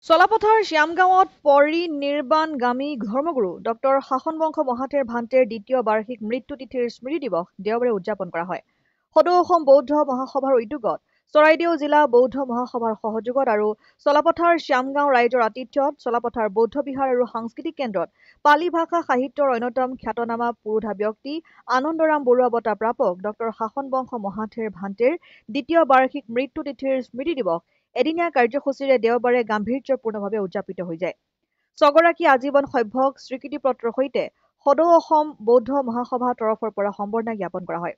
চলাপথাৰ শ্যামগাঁৱত পৰিনিৰ্বাণগামী ধৰ্মগুৰু ডক্টৰ শাসন বংশ মহাথেৰ ভান্তেৰ দ্বিতীয় বাৰ্ষিক মৃত্যু তিথিৰ স্মৃতি দিৱস দেওবাৰে উদযাপন কৰা হয়। সদৌ অসম বৌদ্ধ মহাসভাৰ উদ্যোগত চৰাইদেউ জিলা বৌদ্ধ মহাসভাৰ সহযোগত আৰু চলাপথাৰ শ্যামগাঁও ৰাইজৰ আতিথ্যত চলাপথাৰ বৌদ্ধ বিহাৰ আৰু সাংস্কৃতিক কেন্দ্ৰত পালি ভাষা সাহিত্যৰ অন্যতম খ্যাতনামা পুৰোধা ব্যক্তি আনন্দৰাম বৰুৱা বঁটা প্ৰাপক ডক্টৰ শাসন বংশ মহাথেৰ ভান্তেৰ দ্বিতীয় বাৰ্ষিক মৃত্যু তিথিৰ স্মৃতি দিৱস এদিনীয়া কাৰ্যসূচীৰে দেওবাৰে গাম্ভীৰ্যপূৰ্ণভাৱে উদযাপিত হৈ যায়। ছগৰাকী আজীৱন সভ্যক স্বীকৃতিপত্ৰৰ সৈতে সদৌ অসম বৌদ্ধ মহাসভা তৰফৰ পৰা সম্বৰ্ধনা জ্ঞাপন কৰা হয়।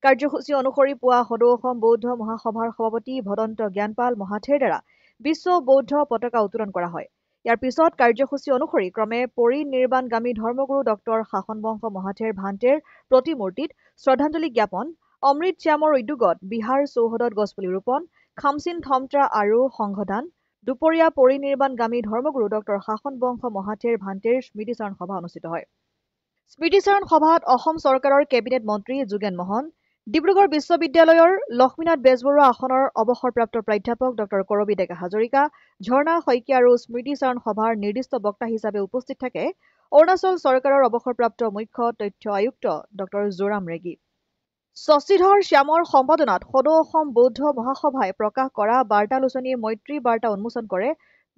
কাৰ্যসূচী অনুসৰি পুৱা সদৌ অসম বৌদ্ধ মহাসভাৰ সভাপতি ভদন্ত জ্ঞানপাল মহাথেৰ দ্বাৰা বিশ্ব বৌদ্ধ পতাকা উত্তোলন কৰা হয়। ইয়াৰ পিছত কাৰ্যসূচী অনুসৰি ক্ৰমে পৰিনিৰ্বাণগামী ধৰ্মগুৰু ডক্টৰ শাসন বংশ মহাথেৰ ভান্তেৰ প্ৰতিমূৰ্তিত শ্ৰদ্ধাঞ্জলি জ্ঞাপন, অমৃত শ্যামৰ উদ্যোগত বিহাৰ চৌহদত গছপুলি ৰোপণ, খামচিন থমত্ৰা আৰু সংঘদান, দুপৰীয়া পৰিনিৰ্বাণগামী ধৰ্মগুৰু ডক্টৰ শাসন বংশ মহাথেৰ ভান্তেৰ স্মৃতিচাৰণ সভা অনুষ্ঠিত হয়। স্মৃতিচাৰণ সভাত অসম চৰকাৰৰ কেবিনেট মন্ত্ৰী যোগেন মহন, ডিব্ৰুগড় বিশ্ববিদ্যালয়ৰ লক্ষ্মীনাথ বেজবৰুৱা আসনৰ অৱসৰপ্ৰাপ্ত প্ৰাধ্যাপক ডক্টৰ কৰবী ডেকা হাজৰিকা, ঝৰ্ণা শইকীয়া আৰু স্মৃতিচাৰণ সভাৰ নিৰ্দিষ্ট বক্তা হিচাপে উপস্থিত থাকে অৰুণাচল চৰকাৰৰ অৱসৰপ্ৰাপ্ত মুখ্য তথ্য আয়ুক্ত ডক্টৰ জোৰাম ৰেগী। শশীধৰ শ্যামৰ সম্পাদনাত সদৌ অসম বৌদ্ধ মহাসভাই প্ৰকাশ কৰা বাৰ্তালোচনী মৈত্ৰী বাৰ্তা উন্মোচন কৰে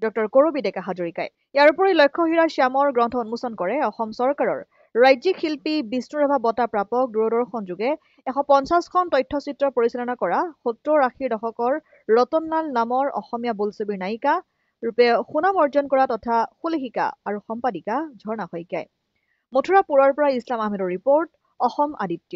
ডক্টৰ কৰবী ডেকা হাজৰিকাই। ইয়াৰ উপৰি লক্ষ্যহীৰা শ্যামৰ গ্ৰন্থ উন্মোচন কৰে অসম চৰকাৰৰ ৰাজ্যিক শিল্পী বিষ্ণুৰাভা বঁটা প্ৰাপক দূৰদৰ্শন যোগে 150খন তথ্যচিত্ৰ পৰিচালনা কৰা 70-80 দশকৰ ৰতনলাল নামৰ অসমীয়া বোলছবিৰ নায়িকা ৰূপে সুনাম অৰ্জন কৰা তথা সুলেখিকা আৰু সম্পাদিকা ঝৰ্ণা শইকীয়াই। মথুৰাপুৰৰ পৰা ইছলাম আহমেদৰ ৰিপৰ্ট, অসম আদিত্য।